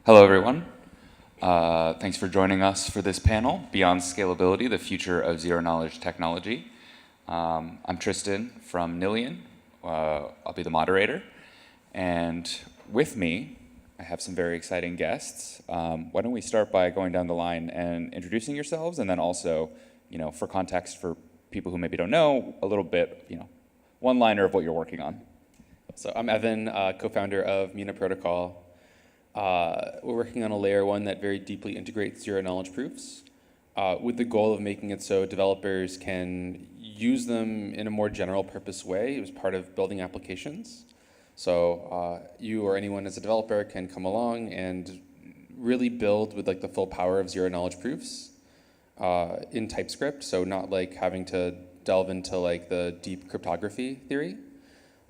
Hello, everyone. Thanks for joining us for this panel, Beyond Scalability, the Future of Zero-Knowledge Technology. I'm Tristan from Nillion. I'll be the moderator. And with me, I have some very exciting guests. Why don't we start by going down the line and introducing yourselves, and then also, for context for people who maybe don't know, a little bit, one-liner of what you're working on. So I'm Evan, co-founder of Mina protocol. We're working on a layer one that very deeply integrates zero-knowledge proofs with the goal of making it so developers can use them in a more general purpose way as part of building applications. So you or anyone as a developer can come along and really build with like the full power of zero-knowledge proofs in TypeScript, so not like having to delve into like the deep cryptography theory,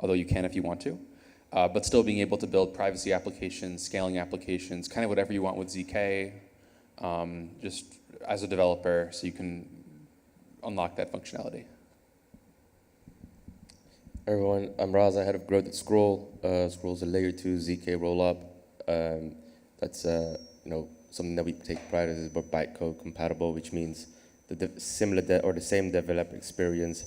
although you can if you want to. But still being able to build privacy applications, scaling applications, kind of whatever you want with ZK, just as a developer, so you can unlock that functionality. Hey everyone, I'm Raza, head of growth at Scroll. Scroll's a layer 2 ZK rollup. That's something that we take pride in is we're bytecode compatible, which means the same developer experience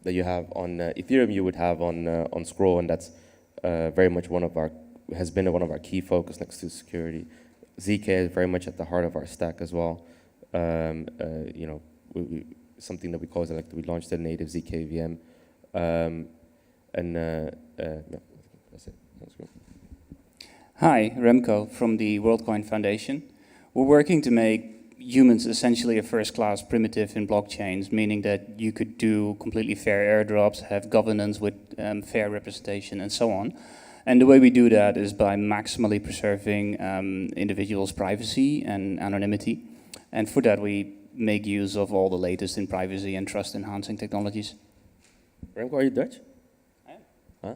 that you have on Ethereum, you would have on Scroll, and that's very much has been one of our key focus next to security. ZK is very much at the heart of our stack as well. Something that we call we launched a native ZK VM, yeah, that's it. That's good. Hi, Remco from the Worldcoin Foundation. We're working to make humans essentially a first-class primitive in blockchains, meaning that you could do completely fair airdrops, have governance with fair representation, and so on. And the way we do that is by maximally preserving individuals' privacy and anonymity. And for that, we make use of all the latest in privacy and trust-enhancing technologies. Remco, are you Dutch? I am. Huh?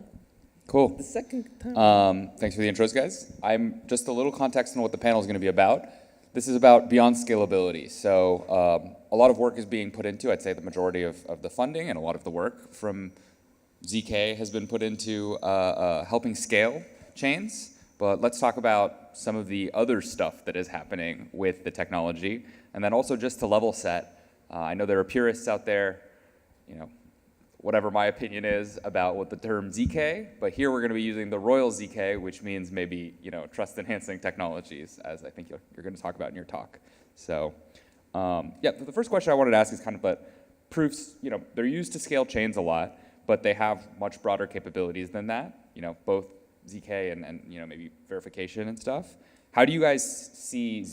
Cool. The second time. Thanks for the intros, guys. I'm just a little context on what the panel is going to be about. This is about beyond scalability. So a lot of work is being put into, I'd say the majority of the funding and a lot of the work from ZK has been put into helping scale chains. But let's talk about some of the other stuff that is happening with the technology. And then also just to level set, I know there are purists out there, whatever my opinion is about what the term ZK, but here we're going to be using the royal ZK, which means maybe trust-enhancing technologies, as I think you're going to talk about in your talk. So, yeah, the first question I wanted to ask is kind of, but proofs, they're used to scale chains a lot, but they have much broader capabilities than that. Both ZK and maybe verification and stuff. How do you guys see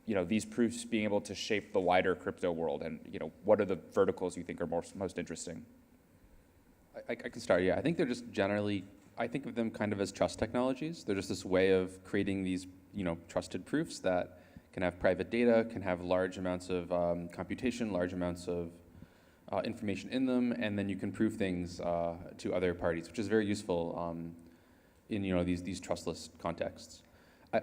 these proofs being able to shape the wider crypto world, and what are the verticals you think are most interesting? I can start, yeah. I think they're just generally, I think of them kind of as trust technologies. They're just this way of creating these, trusted proofs that can have private data, can have large amounts of computation, large amounts of information in them, and then you can prove things to other parties, which is very useful in these trustless contexts.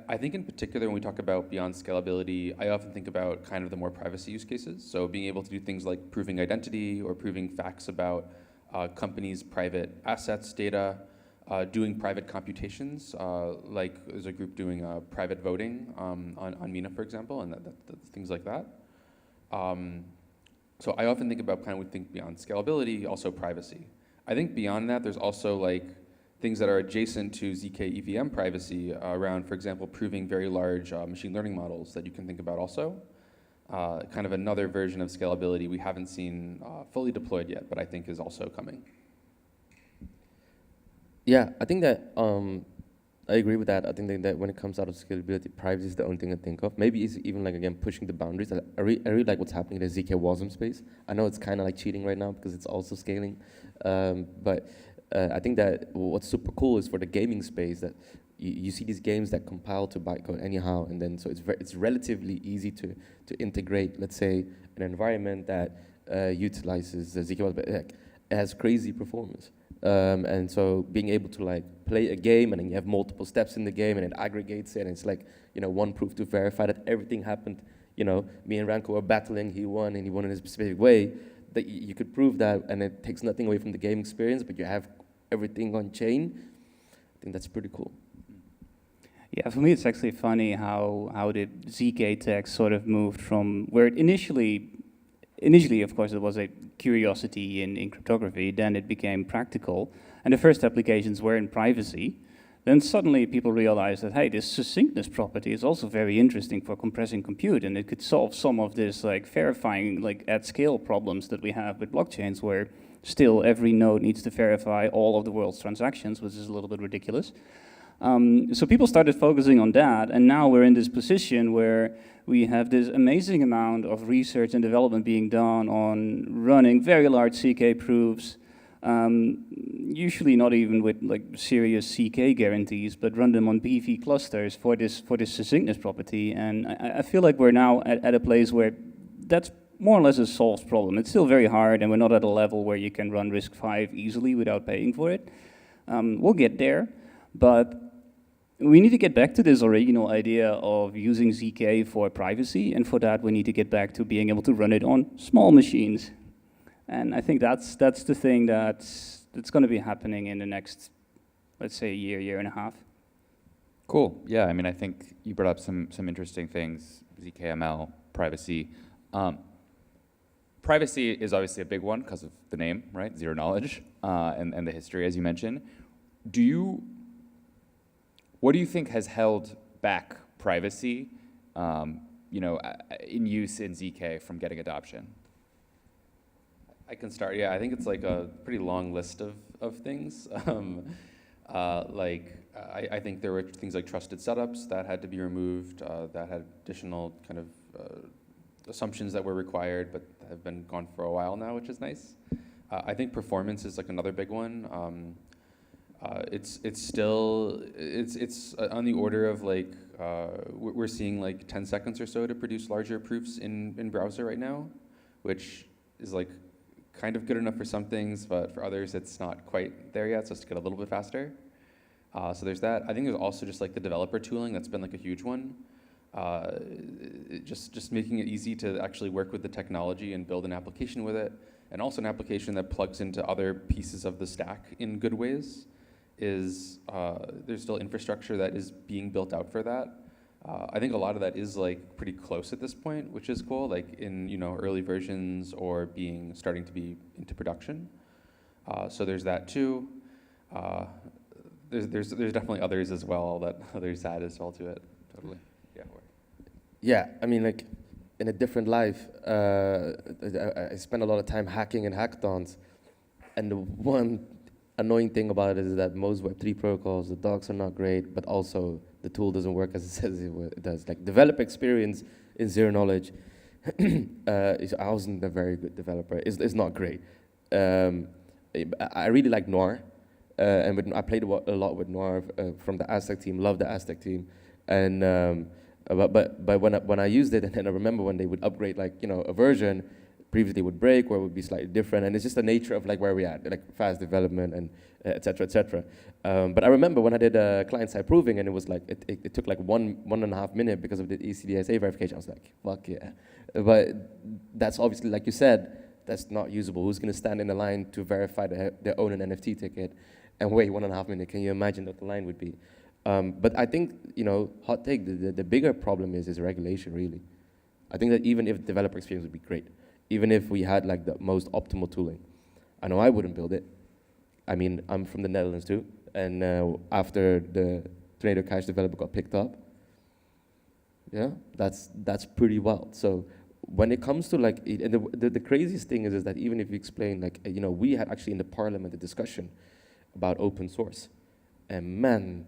I think in particular when we talk about beyond scalability, I often think about kind of the more privacy use cases. So being able to do things like proving identity or proving facts about companies' private assets, data, doing private computations, like there's a group doing private voting on Mina, for example, and things like that. So I often think about we think beyond scalability, also privacy. I think beyond that, there's also things that are adjacent to ZK EVM privacy around, for example, proving very large machine learning models that you can think about also. Kind of another version of scalability we haven't seen fully deployed yet, but I think is also coming. Yeah, I think that I agree with that. I think that when it comes out of scalability, privacy is the only thing I think of. Maybe it's even again pushing the boundaries. I really like what's happening in the ZK WASM space. I know it's kind of like cheating right now because it's also scaling, but I think that what's super cool is for the gaming space that you see these games that compile to bytecode anyhow, and then so it's relatively easy to integrate, let's say, an environment that utilizes the ZK, but it has crazy performance. And so being able to play a game and then you have multiple steps in the game and it aggregates it, and it's one proof to verify that everything happened. Me and Remco were battling, he won in a specific way. That you could prove that, and it takes nothing away from the game experience, but you have everything on chain. I think that's pretty cool. Yeah, for me it's actually funny how the ZK text sort of moved from where it initially of course it was a curiosity in cryptography, then it became practical, and the first applications were in privacy. Then suddenly people realized that, hey, this succinctness property is also very interesting for compressing compute, and it could solve some of this like verifying like at scale problems that we have with blockchains, where still every node needs to verify all of the world's transactions, which is a little bit ridiculous. So people started focusing on that, and now we're in this position where we have this amazing amount of research and development being done on running very large CK proofs, usually not even with like serious CK guarantees, but run them on BV clusters for this succinctness property. And I feel like we're now at a place where that's more or less a solved problem. It's still very hard, and we're not at a level where you can run RISC-V easily without paying for it. We'll get there, but we need to get back to this original idea of using ZK for privacy, and for that we need to get back to being able to run it on small machines. And I think that's the thing that's going to be happening in the next, let's say, year and a half. Cool. Yeah, I mean, I think you brought up some interesting things, ZKML, privacy. Privacy is obviously a big one because of the name, right? Zero knowledge, and the history, as you mentioned. What do you think has held back privacy, in use in ZK from getting adoption? I can start. Yeah, I think it's like a pretty long list of things. I think there were things like trusted setups that had to be removed, that had additional kind of assumptions that were required, but have been gone for a while now, which is nice. I think performance is like another big one. It's on the order of like we're seeing like 10 seconds or so to produce larger proofs in browser right now, which is like kind of good enough for some things, but for others it's not quite there yet, so it's to get a little bit faster. So there's that. I think there's also just like the developer tooling that's been like a huge one. Just making it easy to actually work with the technology and build an application with it, and also an application that plugs into other pieces of the stack in good ways. There's still infrastructure that is being built out for that. I think a lot of that is like pretty close at this point, which is cool, like in early versions or starting to be into production. So there's that too. There's definitely others as well that others add as well to it. Totally. Yeah. Yeah, I mean, like, in a different life, I spend a lot of time hacking and hackathons, and the one annoying thing about it is that most Web3 protocols, the docs are not great, but also the tool doesn't work as it says it does. Like, developer experience in zero knowledge, I wasn't a very good developer. It's not great. I really like Noir, and I played a lot with Noir from the Aztec team, love the Aztec team, and but when I used it, and then I remember when they would upgrade a version, previously would break or it would be slightly different, and it's just the nature of like where we at, like fast development and et cetera, et cetera. But I remember when I did client-side proving, and it was like it took like one and a half minute because of the ECDSA verification. I was like, fuck yeah. But that's obviously, like you said, that's not usable. Who's gonna stand in the line to verify their own an NFT ticket and wait 1.5 minutes? Can you imagine what the line would be? But I think, hot take, the bigger problem is regulation, really. I think that even if developer experience would be great, even if we had like the most optimal tooling, I know I wouldn't build it. I mean, I'm from the Netherlands too, and after the Tornado Cash developer got picked up, yeah, that's pretty wild. So when it comes to like, and the craziest thing is that even if you explain like, we had actually in the parliament a discussion about open source, and man,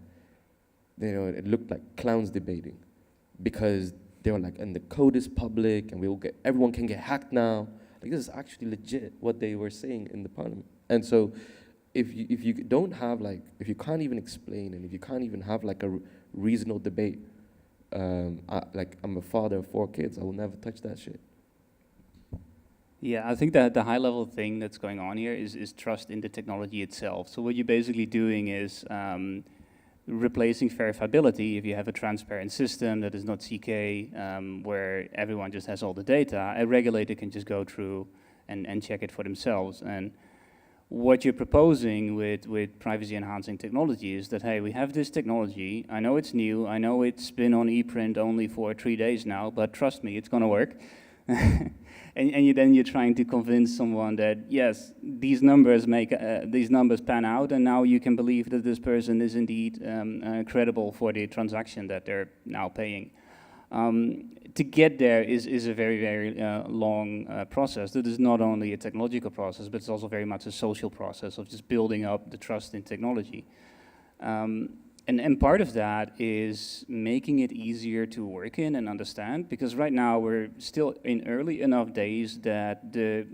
it looked like clowns debating, because they were like, and the code is public, and everyone can get hacked now. Like, this is actually legit what they were saying in the parliament. And so, if you don't have like, if you can't even explain, and if you can't even have like a reasonable debate, I'm a father of 4 kids, I will never touch that shit. Yeah, I think that the high-level thing that's going on here is trust in the technology itself. So what you're basically doing is replacing verifiability. If you have a transparent system that is not CK, where everyone just has all the data, a regulator can just go through and check it for themselves. And what you're proposing with privacy enhancing technology is that, hey, we have this technology, I know it's new, I know it's been on ePrint only for 3 days now, but trust me, it's gonna work. Then you're trying to convince someone that, yes, these numbers pan out, and now you can believe that this person is indeed credible for the transaction that they're now paying. To get there is a very, very long process. That is not only a technological process, but it's also very much a social process of just building up the trust in technology. And part of that is making it easier to work in and understand, because right now we're still in early enough days that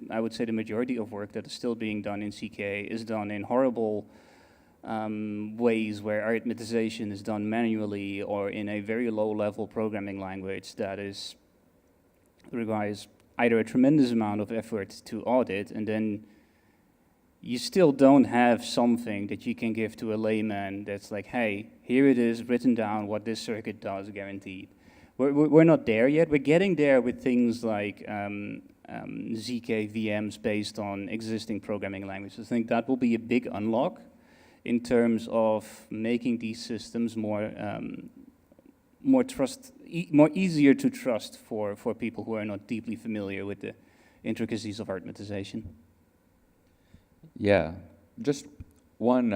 I would say the majority of work that is still being done in CK is done in horrible ways where arithmetization is done manually or in a very low-level programming language that requires either a tremendous amount of effort to audit, and then you still don't have something that you can give to a layman that's like, hey, here it is written down what this circuit does, guaranteed. We're not there yet. We're getting there with things like ZK VMs based on existing programming languages. I think that will be a big unlock in terms of making these systems more easier to trust for people who are not deeply familiar with the intricacies of arithmetization. Yeah, just one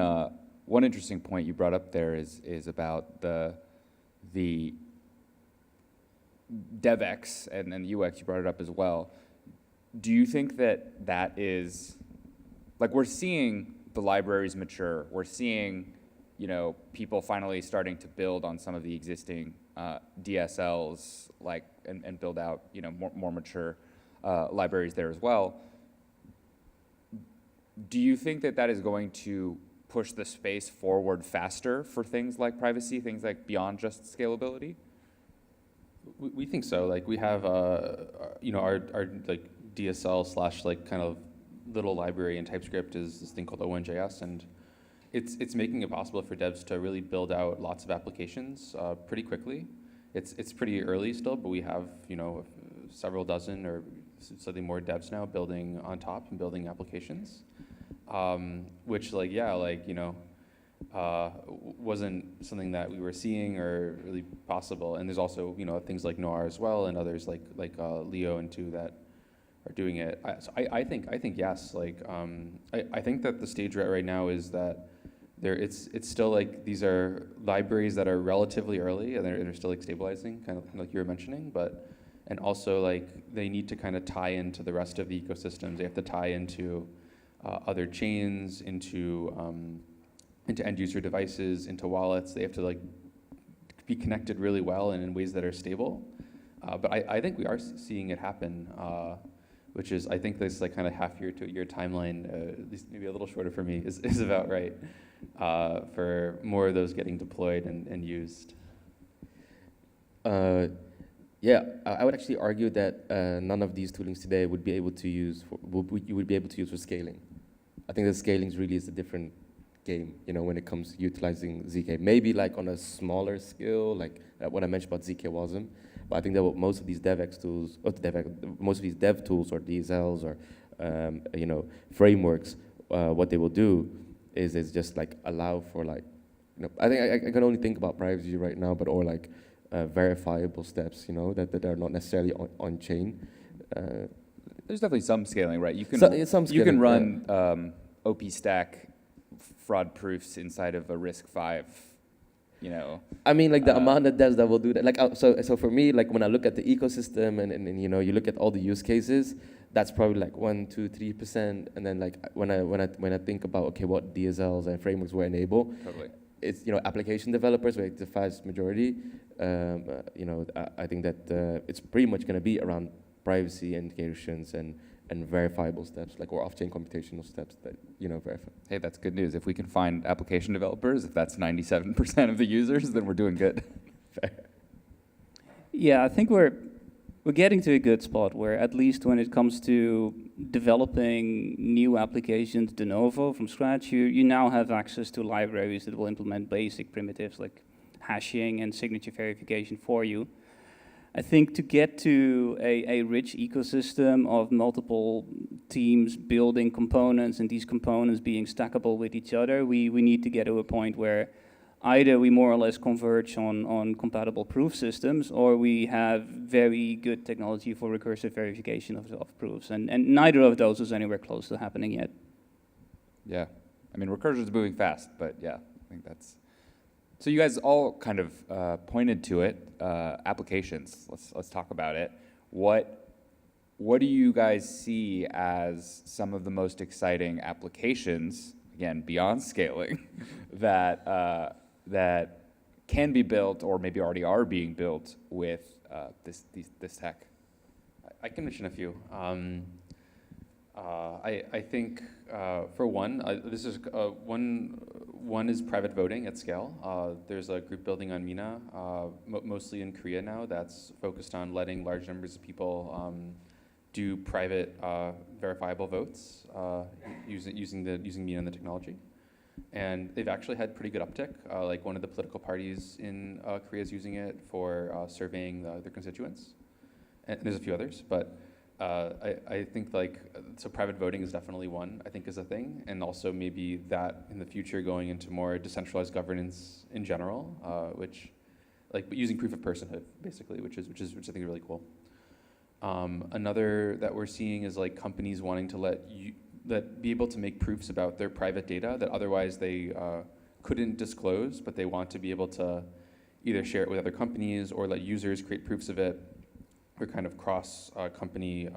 interesting point you brought up there is about the DevX and UX. You brought it up as well. Do you think that is, like, we're seeing the libraries mature. We're seeing, people finally starting to build on some of the existing DSLs, like, and build out, more mature libraries there as well. Do you think that is going to push the space forward faster for things like privacy, things like beyond just scalability? We think so. Like, we have, our like DSL / like kind of little library in TypeScript is this thing called O1JS, and it's making it possible for devs to really build out lots of applications pretty quickly. It's pretty early still, but we have several dozen or slightly more devs now building on top and building applications, which wasn't something that we were seeing or really possible. And there's also things like Noir as well, and others like Leo and two that are doing it. I think yes. I think that the stage we're at right now is that it's still like these are libraries that are relatively early and they're still like stabilizing, kind of like you were mentioning, and also like they need to kind of tie into the rest of the ecosystems. They have to tie into other chains, into end user devices, into wallets. They have to like be connected really well and in ways that are stable. But I think we are seeing it happen, which is, I think this like kind of half year to a year timeline, at least maybe a little shorter for me, is about right for more of those getting deployed and used. Yeah, I would actually argue that none of these toolings today would be able to use you would be able to use for scaling. I think that scaling really is a different game, when it comes to utilizing ZK. Maybe like on a smaller scale, like what I mentioned about ZK WASM. But I think that what most of these DevX tools, most of these dev tools or DSLs or frameworks, what they will do is just like allow for like, I think I can only think about privacy right now, but or like verifiable steps, that are not necessarily on chain. There's definitely some scaling, right? You can some you can scaling, run OP stack fraud proofs inside of a RISC-V. I mean, like the amount of devs that will do that. Like, so for me, like when I look at the ecosystem and you look at all the use cases, that's probably like 1, 2, 3%. And then like when I think about okay, what DSLs and frameworks will enable, Totally. It's application developers, like the vast majority. I think that it's pretty much going to be around privacy indications and verifiable steps, like or off-chain computational steps that verify. Hey, that's good news. If we can find application developers, if that's 97% of the users, then we're doing good. Fair. Yeah, I think we're getting to a good spot where, at least when it comes to developing new applications de novo from scratch, you now have access to libraries that will implement basic primitives like hashing and signature verification for you. I think to get to a rich ecosystem of multiple teams building components and these components being stackable with each other, we need to get to a point where either we more or less converge on compatible proof systems, or we have very good technology for recursive verification of proofs. And neither of those is anywhere close to happening yet. Yeah, I mean, recursion is moving fast, but yeah, I think that's. So you guys all kind of pointed to it. Applications. Let's talk about it. What do you guys see as some of the most exciting applications, again, beyond scaling, that can be built or maybe already are being built with this tech? I can mention a few. I think for one, this is one is private voting at scale. There's a group building on Mina, mostly in Korea now, that's focused on letting large numbers of people do private verifiable votes using Mina and the technology. And they've actually had pretty good uptick. Like one of the political parties in Korea is using it for surveying their constituents. And there's a few others, but I think so private voting is definitely one, I think, is a thing, and also maybe that in the future going into more decentralized governance in general, which using proof of personhood basically, which I think is really cool. Another that we're seeing is companies wanting to be able to make proofs about their private data that otherwise they couldn't disclose, but they want to be able to either share it with other companies or let users create proofs of it, or kind of cross company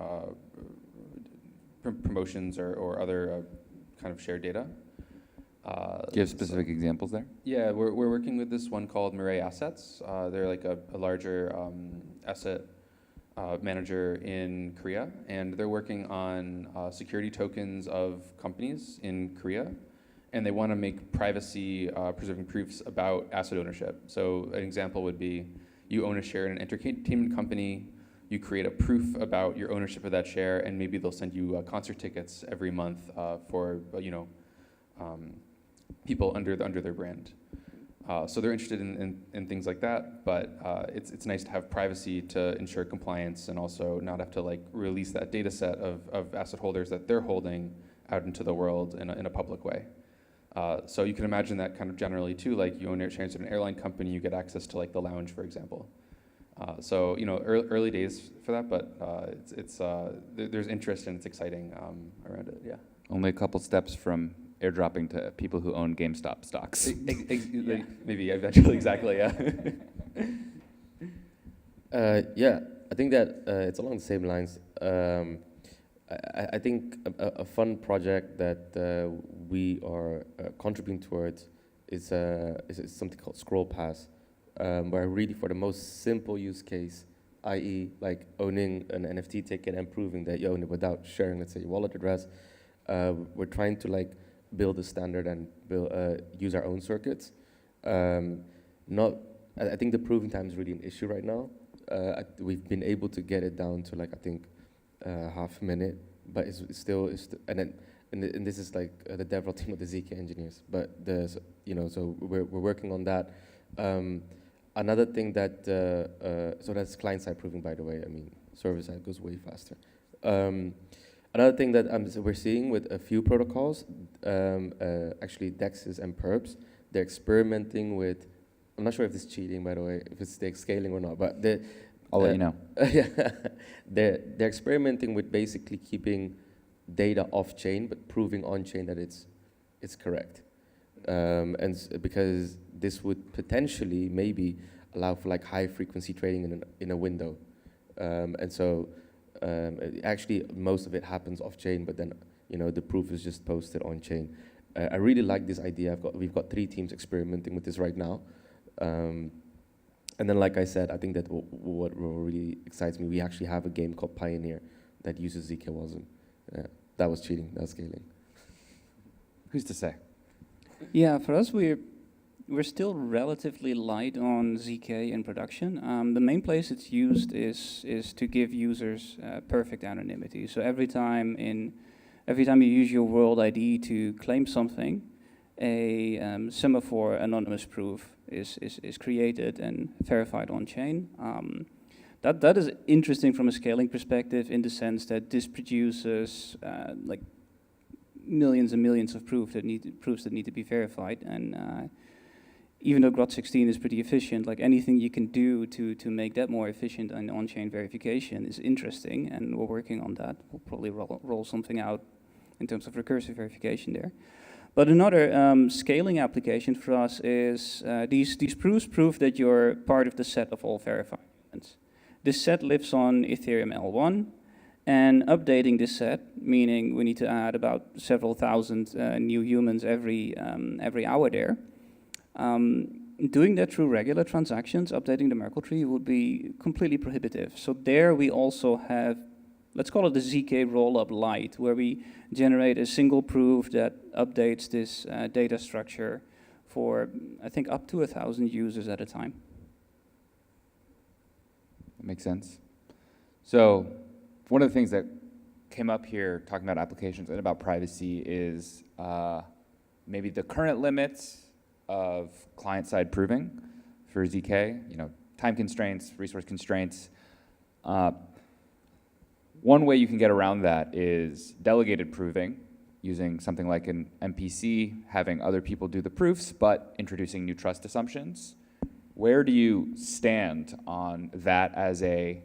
promotions or other kind of shared data. Do you have specific examples there? Yeah, we're working with this one called Mirai Assets. They're like a larger asset manager in Korea, and they're working on security tokens of companies in Korea, and they want to make privacy preserving proofs about asset ownership. So an example would be you own a share in an entertainment company, you create a proof about your ownership of that share, and maybe they'll send you concert tickets every month for people under their brand. So they're interested in things like that, but it's nice to have privacy to ensure compliance and also not have to release that data set of asset holders that they're holding out into the world in a public way. So you can imagine that kind of generally too, you own shares in an airline company, you get access to the lounge, for example. So early days for that, but there's interest and it's exciting around it. Yeah. Only a couple steps from airdropping to people who own GameStop stocks. Maybe eventually, exactly. Yeah. Yeah, I think that it's along the same lines. I think a fun project that we are contributing towards is something called Scroll Pass, where really for the most simple use case, i.e. owning an NFT ticket and proving that you own it without sharing, let's say, your wallet address, we're trying to build a standard and use our own circuits. I think the proving time is really an issue right now. We've been able to get it down to I think half a minute, but it's still and this is the DevRel team of the ZK engineers. But so we're working on that. Another thing that so that's client side proving, by the way. I mean, server side goes way faster. Another thing that we're seeing with a few protocols, actually DEXs and perps, they're experimenting with. I'm not sure if it's cheating, by the way, if it's scaling or not, but I'll let you know. Yeah, they're experimenting with basically keeping data off chain, but proving on chain that it's correct, because this would potentially maybe allow for high frequency trading in a window, and so actually most of it happens off chain, but then the proof is just posted on chain. I really like this idea. We've got 3 teams experimenting with this right now. And then, like I said, I think that what really excites me, we actually have a game called Pioneer that uses ZK WASM. That was cheating, that was scaling. Who's to say? Yeah, for us, we're still relatively light on ZK in production. The main place it's used is to give users perfect anonymity. So every time you use your world ID to claim something, a semaphore anonymous proof is created and verified on chain. That is interesting from a scaling perspective in the sense that this produces like millions and millions of proofs that need to be verified. And even though GROT16 is pretty efficient, like anything you can do to make that more efficient and on-chain verification is interesting, and we're working on that. We'll probably roll something out in terms of recursive verification there. But another scaling application for us is these proofs prove that you're part of the set of all verified humans. This set lives on Ethereum L1, and updating this set, meaning we need to add about several thousand new humans every hour there. Doing that through regular transactions, updating the Merkle tree, would be completely prohibitive. So there we also have, let's call it the ZK rollup light, where we generate a single proof that updates this data structure for, I think, up to 1,000 users at a time. That makes sense. So one of the things that came up here talking about applications and about privacy is maybe the current limits of client-side proving for ZK, time constraints, resource constraints. One way you can get around that is delegated proving, using something like an MPC, having other people do the proofs, but introducing new trust assumptions. Where do you stand on that as a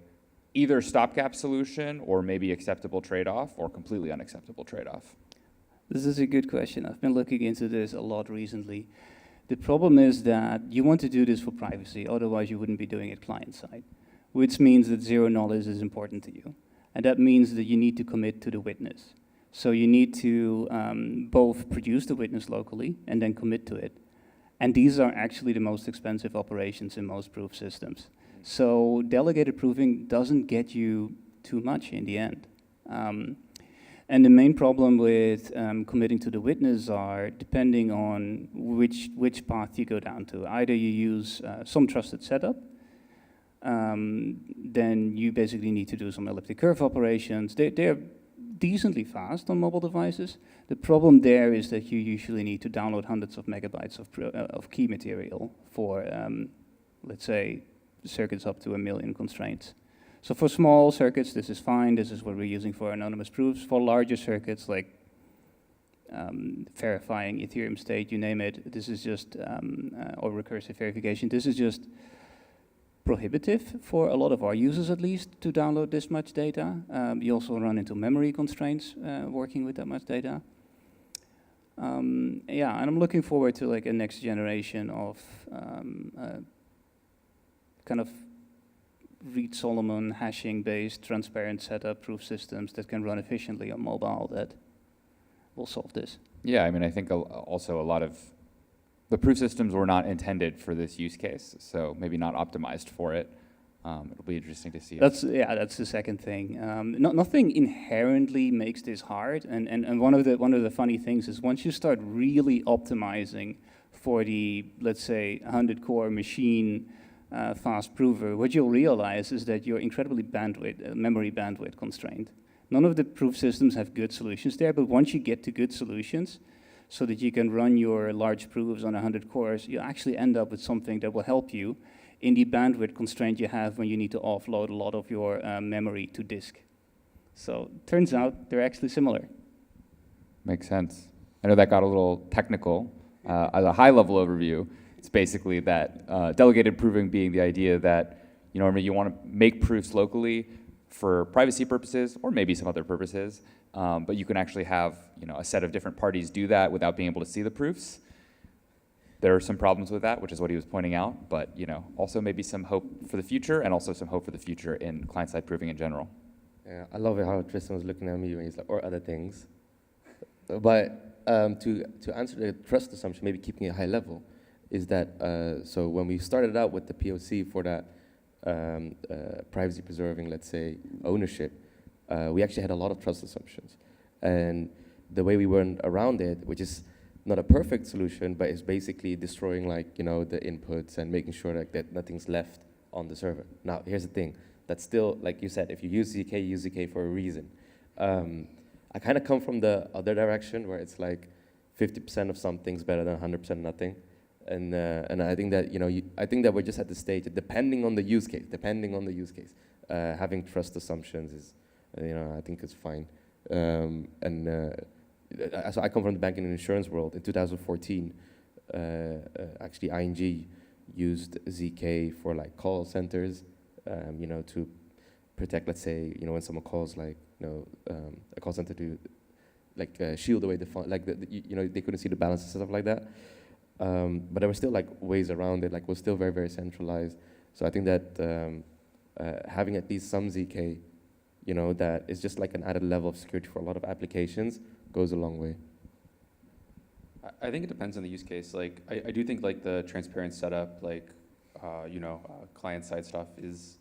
either stopgap solution or maybe acceptable trade-off or completely unacceptable trade-off? This is a good question. I've been looking into this a lot recently. The problem is that you want to do this for privacy, otherwise you wouldn't be doing it client-side, which means that zero knowledge is important to you. And that means that you need to commit to the witness. So you need to both produce the witness locally and then commit to it. And these are actually the most expensive operations in most proof systems. So delegated proving doesn't get you too much in the end. And the main problem with committing to the witness are depending on which path you go down to. Either you use some trusted setup, then you basically need to do some elliptic curve operations. They're decently fast on mobile devices. The problem there is that you usually need to download hundreds of megabytes of key material for, let's say, circuits up to 1 million constraints. So for small circuits, this is fine. This is what we're using for anonymous proofs. For larger circuits, like verifying Ethereum state, you name it, this is just, or recursive verification, this is just prohibitive for a lot of our users, at least, to download this much data. You also run into memory constraints working with that much data. Yeah, and I'm looking forward to like a next generation of kind of Reed-Solomon hashing-based transparent setup proof systems that can run efficiently on mobile that will solve this. Yeah, I mean, I think also a lot of the proof systems were not intended for this use case, so maybe not optimized for it. It'll be interesting to see. That's the second thing. Nothing inherently makes this hard, and one of the funny things is once you start really optimizing for the, let's say, 100-core machine fast prover, what you'll realize is that you're incredibly memory bandwidth constrained. None of the proof systems have good solutions there, but once you get to good solutions, so that you can run your large proofs on 100 cores, you actually end up with something that will help you in the bandwidth constraint you have when you need to offload a lot of your memory to disk. So turns out they're actually similar. Makes sense. I know that got a little technical. As a high-level overview, it's basically that delegated proving being the idea that you want to make proofs locally for privacy purposes or maybe some other purposes, but you can actually have a set of different parties do that without being able to see the proofs. There are some problems with that, which is what he was pointing out, but also maybe some hope for the future and also some hope for the future in client-side proving in general. Yeah, I love it how Tristan was looking at me when he's like, or other things. But to answer the trust assumption, maybe keeping it high level, is that, so when we started out with the POC for that privacy preserving, let's say, ownership, we actually had a lot of trust assumptions. And the way we went around it, which is not a perfect solution, but it's basically destroying the inputs and making sure that nothing's left on the server. Now, here's the thing. That's still, like you said, if you use ZK, use ZK for a reason. I kind of come from the other direction where it's like 50% of something's better than 100% nothing. And I think that I think that we're just at the stage that depending on the use case, having trust assumptions is, I think is fine. So I come from the banking and insurance world. In 2014, actually ING used ZK for like call centers, to protect, let's say, when someone calls like, a call center to like shield away the fund, like they couldn't see the balances and stuff like that. But there were still like ways around it, like was still very, very centralized. So I think that having at least some ZK, that is just like an added level of security for a lot of applications goes a long way. I think it depends on the use case. Like, I do think like the transparent setup, like, client-side stuff is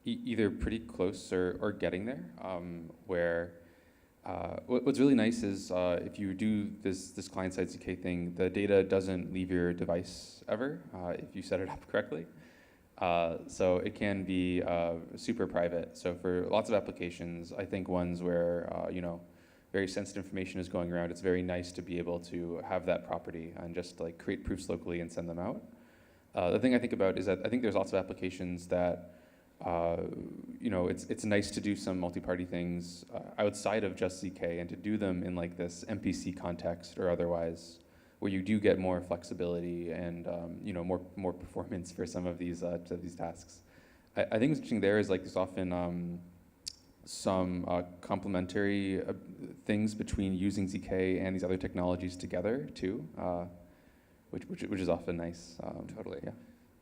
either pretty close or getting there, where what's really nice is if you do this client-side ZK thing, the data doesn't leave your device ever if you set it up correctly. So it can be super private. So for lots of applications, I think ones where, very sensitive information is going around, it's very nice to be able to have that property and just like create proofs locally and send them out. The thing I think about is that I think there's lots of applications that, it's nice to do some multi-party things outside of just ZK and to do them in like this MPC context or otherwise, where you do get more flexibility and more performance for some of these tasks. I think what's interesting there is like there's often some complementary things between using ZK and these other technologies together too, which is often nice. Totally. Yeah.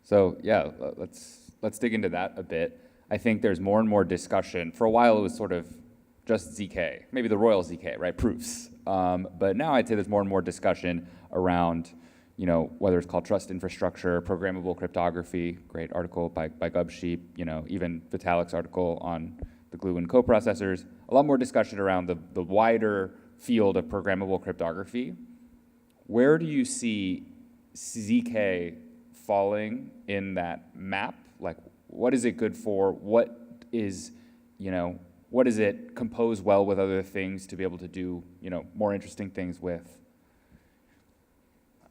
So yeah, let's dig into that a bit. I think there's more and more discussion. For a while, it was sort of just ZK, maybe the royal ZK, right? Proofs. But now I'd say there's more and more discussion around, whether it's called trust infrastructure, programmable cryptography. Great article by Gubsheep. Even Vitalik's article on the glue and coprocessors. A lot more discussion around the wider field of programmable cryptography. Where do you see ZK falling in that map? Like, what is it good for? What does it compose well with other things to be able to do, more interesting things with?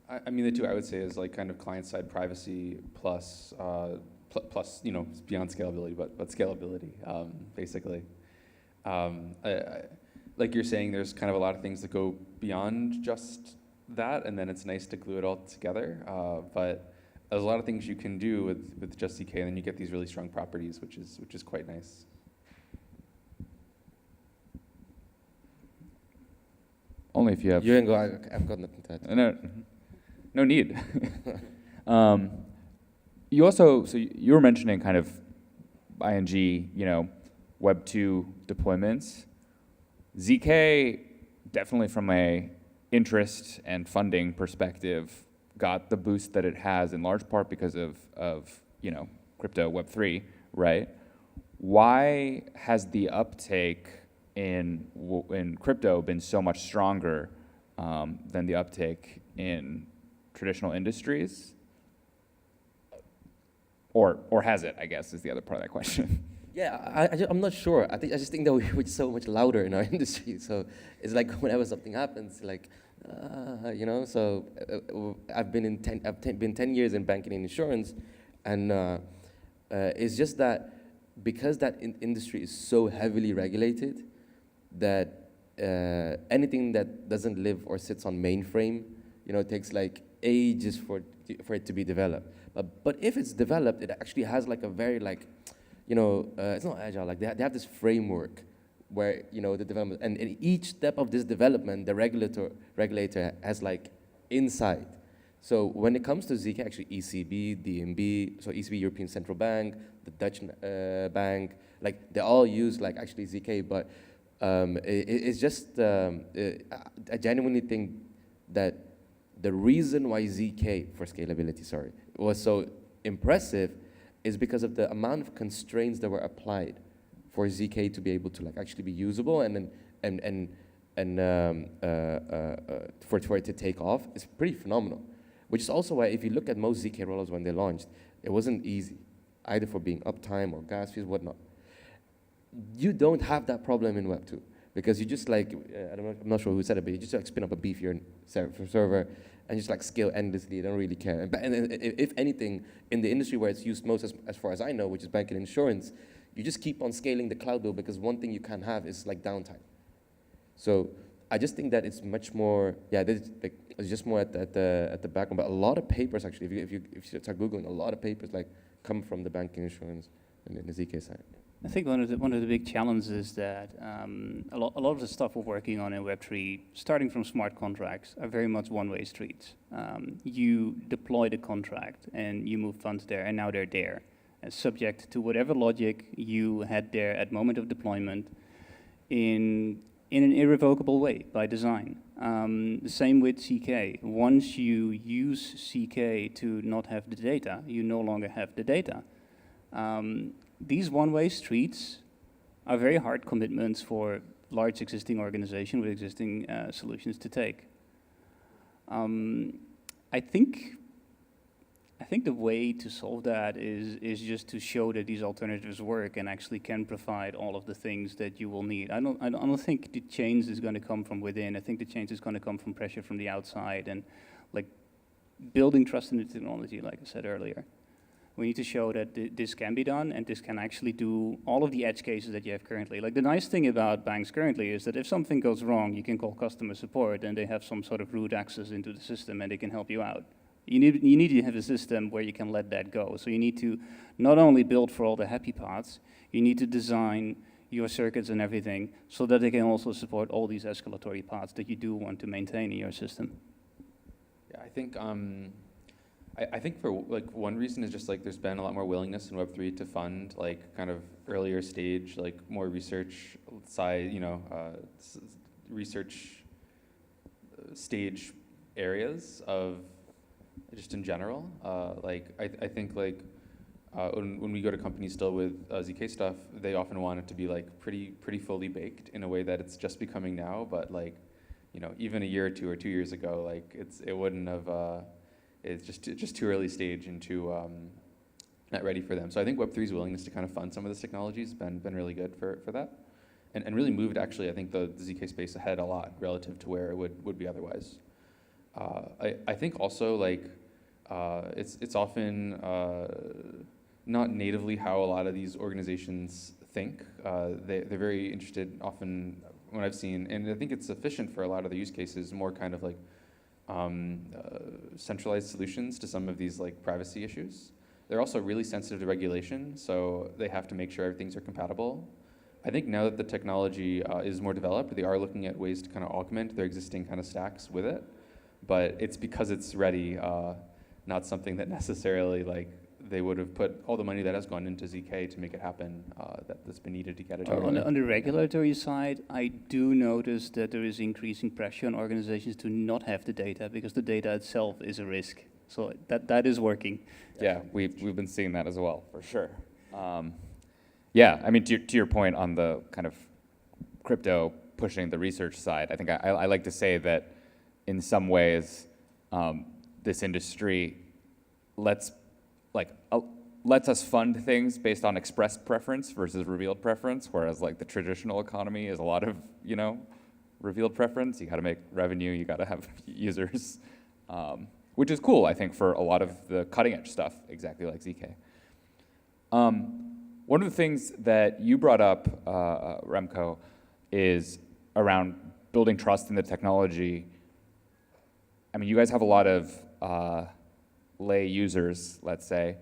I mean, the two I would say is like kind of client-side privacy plus, beyond scalability, but scalability, basically. Like you're saying, there's kind of a lot of things that go beyond just that, and then it's nice to glue it all together. But there's a lot of things you can do with just ZK, and then you get these really strong properties, which is quite nice. Only if you have. You can go. I've got nothing to add. No need. You were mentioning kind of ING, Web 2 deployments. ZK, definitely from a interest and funding perspective, got the boost that it has in large part because of crypto Web 3, right? Why has the uptake in crypto been so much stronger than the uptake in traditional industries? Or has it, I guess, is the other part of that question. Yeah, I'm not sure. I just think that we're so much louder in our industry. So it's like whenever something happens, like, So I've been 10 years in banking and insurance, and it's just that because that industry is so heavily regulated, that anything that doesn't live or sits on mainframe, it takes like ages for it to be developed. But if it's developed, it actually has like a very like, it's not agile. Like they have this framework where the development, and in each step of this development, the regulator has like insight. So when it comes to ZK, actually ECB, DNB, so ECB, European Central Bank, the Dutch bank, like they all use like actually ZK, but it's just I genuinely think that the reason why ZK for scalability, was so impressive is because of the amount of constraints that were applied for ZK to be able to like actually be usable and for it to take off. It's pretty phenomenal. Which is also why if you look at most ZK rollouts when they launched, it wasn't easy, either for being uptime or gas fees, whatnot. You don't have that problem in Web 2 because you just like, I'm not sure who said it, but you just like spin up a beefier server and just like scale endlessly. They don't really care. And if anything, in the industry where it's used most, as far as I know, which is banking and insurance, you just keep on scaling the cloud bill because one thing you can't have is like downtime. So I just think that it's much more, it's just more at the background. But a lot of papers actually, if you start googling, a lot of papers like come from the banking insurance and the ZK side. I think one of the big challenges is that a lot of the stuff we're working on in Web3, starting from smart contracts, are very much one-way streets. You deploy the contract and you move funds there, and now they're there, subject to whatever logic you had there at moment of deployment, in an irrevocable way by design. The same with CK. Once you use CK to not have the data, you no longer have the data. These one-way streets are very hard commitments for large existing organizations with existing solutions to take. I think the way to solve that is just to show that these alternatives work and actually can provide all of the things that you will need. I don't think the change is going to come from within. I think the change is going to come from pressure from the outside and like building trust in the technology, like I said earlier. We need to show that this can be done and this can actually do all of the edge cases that you have currently. Like the nice thing about banks currently is that if something goes wrong, you can call customer support and they have some sort of root access into the system and they can help you out. You need to have a system where you can let that go. So you need to not only build for all the happy parts, you need to design your circuits and everything so that they can also support all these escalatory paths that you do want to maintain in your system. Yeah, I think I think for like one reason is just like there's been a lot more willingness in Web3 to fund like kind of earlier stage, like more research side, research stage areas of just in general. I think like when we go to companies still with ZK stuff, they often want it to be like pretty fully baked in a way that it's just becoming now. But like, even a year or 2 years ago, like it wouldn't have. It's just too early stage and too not ready for them. So I think Web3's willingness to kind of fund some of this technology has been really good for that, and really moved actually I think the ZK space ahead a lot relative to where it would be otherwise. I think also like it's often not natively how a lot of these organizations think. They're very interested often, what I've seen, and I think it's sufficient for a lot of the use cases, more kind of like centralized solutions to some of these like privacy issues. They're also really sensitive to regulation, so they have to make sure everything's are compatible. I think now that the technology is more developed, they are looking at ways to kind of augment their existing kind of stacks with it, but it's because it's ready, not something that necessarily like they would have put all the money that has gone into ZK to make it happen that's been needed to get it done. On the regulatory side, I do notice that there is increasing pressure on organizations to not have the data because the data itself is a risk. So that is working. Yeah, we've been seeing that as well, for sure. Yeah, I mean, to your point on the kind of crypto pushing the research side, I think I like to say that in some ways, this industry lets us fund things based on expressed preference versus revealed preference, whereas like the traditional economy is a lot of, revealed preference. You gotta make revenue, you gotta have users, which is cool, I think, for a lot of the cutting edge stuff, exactly like ZK. One of the things that you brought up, Remco, is around building trust in the technology. I mean, you guys have a lot of lay users, let's say.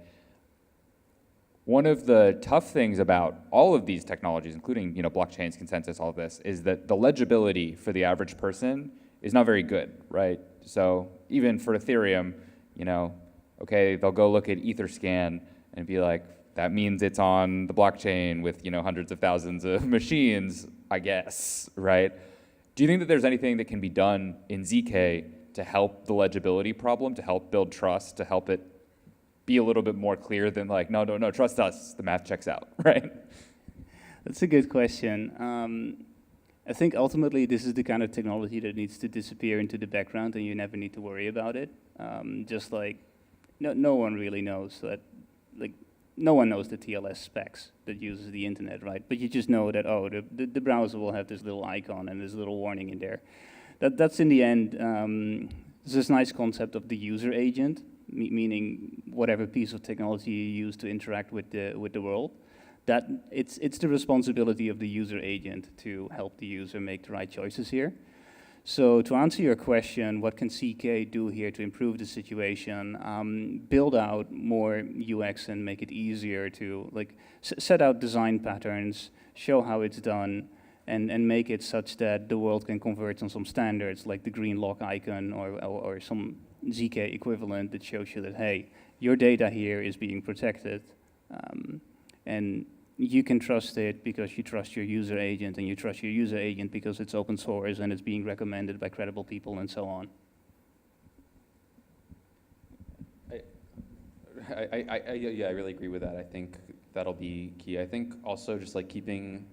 One of the tough things about all of these technologies, including blockchains, consensus, all of this, is that the legibility for the average person is not very good, right? So even for Ethereum, okay, they'll go look at Etherscan and be like, that means it's on the blockchain with hundreds of thousands of machines, I guess, right? Do you think that there's anything that can be done in ZK to help the legibility problem, to help build trust, to help it be a little bit more clear than like, no, trust us, the math checks out, right? That's a good question. I think ultimately this is the kind of technology that needs to disappear into the background and you never need to worry about it. Just like no one really knows that, like no one knows the TLS specs that uses the internet, right? But you just know that, oh, the browser will have this little icon and this little warning in there. That's in the end There's this nice concept of the user agent, meaning whatever piece of technology you use to interact with the world. That it's the responsibility of the user agent to help the user make the right choices here. So to answer your question, what can CK do here to improve the situation? Build out more UX and make it easier to set out design patterns, show how it's done, and make it such that the world can converge on some standards like the green lock icon or some ZK equivalent that shows you that, hey, your data here is being protected. And you can trust it because you trust your user agent, and you trust your user agent because it's open source and it's being recommended by credible people and so on. Yeah, I really agree with that. I think that'll be key. I think also just like keeping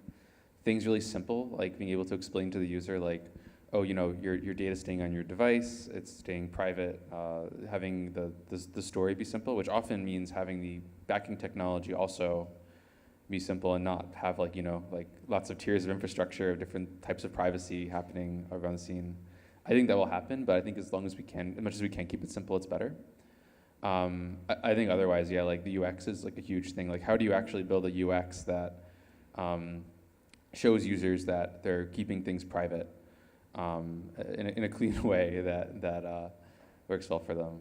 things really simple, like being able to explain to the user, like, oh, you know, your data staying on your device, it's staying private, having the story be simple, which often means having the backing technology also be simple and not have like, you know, like lots of tiers of infrastructure of different types of privacy happening around the scene. I think that will happen, but I think as long as we can, as much as we can keep it simple, it's better. I think otherwise, yeah, like the UX is like a huge thing. Like how do you actually build a UX that shows users that they're keeping things private in a clean way that works well for them,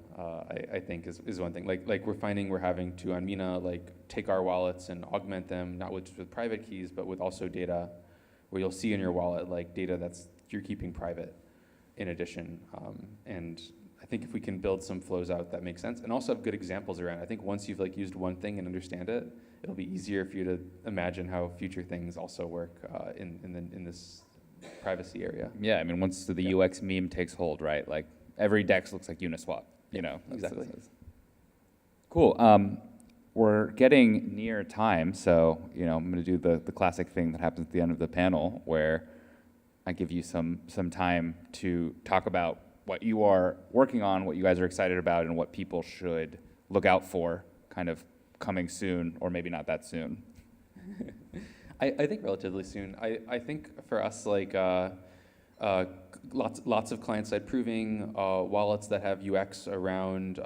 I think is one thing. Like we're finding we're having to on Mina like take our wallets and augment them, not with private keys, but with also data where you'll see in your wallet like data that's you're keeping private in addition. And I think if we can build some flows out that make sense and also have good examples around, I think once you've like used one thing and understand it, it'll be easier for you to imagine how future things also work in this privacy area. Yeah, I mean, once the UX meme takes hold, right? Like every DEX looks like Uniswap, you know. Exactly. Cool. We're getting near time, so you know I'm going to do the classic thing that happens at the end of the panel, where I give you some time to talk about what you are working on, what you guys are excited about, and what people should look out for, kind of coming soon, or maybe not that soon. I think relatively soon. I think for us, like lots of client-side proving, wallets that have UX around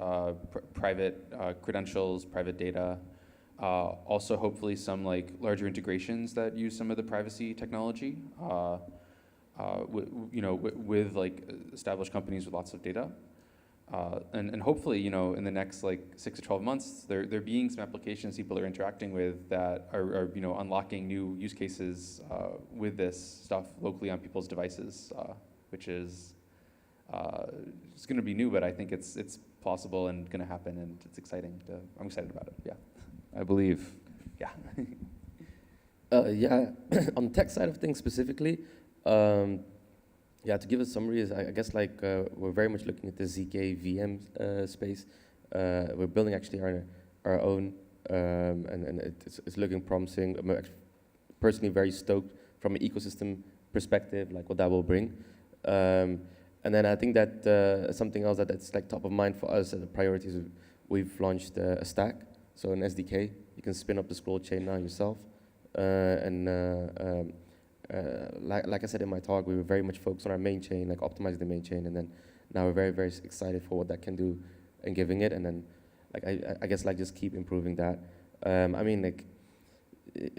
private credentials, private data. Also, hopefully, some like larger integrations that use some of the privacy technology. With like established companies with lots of data. And hopefully, you know, in the next like 6 to 12 months, there being some applications people are interacting with that are you know, unlocking new use cases with this stuff locally on people's devices, which is it's going to be new, but I think it's possible and going to happen, and it's exciting. I'm excited about it. Yeah, I believe. Yeah. Yeah, on the tech side of things specifically, yeah, to give a summary is I guess like we're very much looking at the ZK VM space. We're building actually our own, and it's looking promising. I'm personally very stoked from an ecosystem perspective, like what that will bring. And then I think that something else that's like top of mind for us as a priority is we've launched a stack, so an SDK. You can spin up the scroll chain now yourself, like I said in my talk, we were very much focused on our main chain, like optimizing the main chain, and then now we're very, very excited for what that can do and giving it, and then like I guess like just keep improving that. I mean, like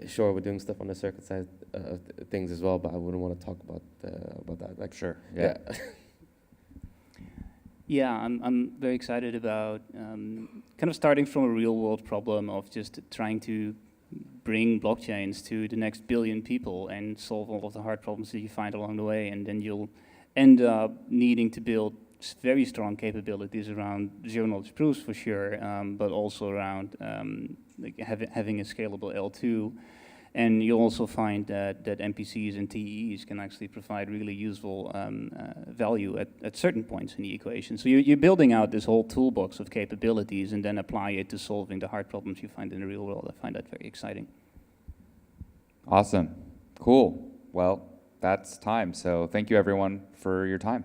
sure, we're doing stuff on the circuit side of things as well, but I wouldn't want to talk about that. Like Sure. Yeah. Yeah, I'm very excited about kind of starting from a real world problem of just trying to bring blockchains to the next billion people and solve all of the hard problems that you find along the way, and then you'll end up needing to build very strong capabilities around zero knowledge proofs for sure, but also around like having a scalable L2. And you'll also find that NPCs and TEs can actually provide really useful value at certain points in the equation. So you're building out this whole toolbox of capabilities and then apply it to solving the hard problems you find in the real world. I find that very exciting. Awesome. Cool. Well, that's time. So thank you everyone for your time.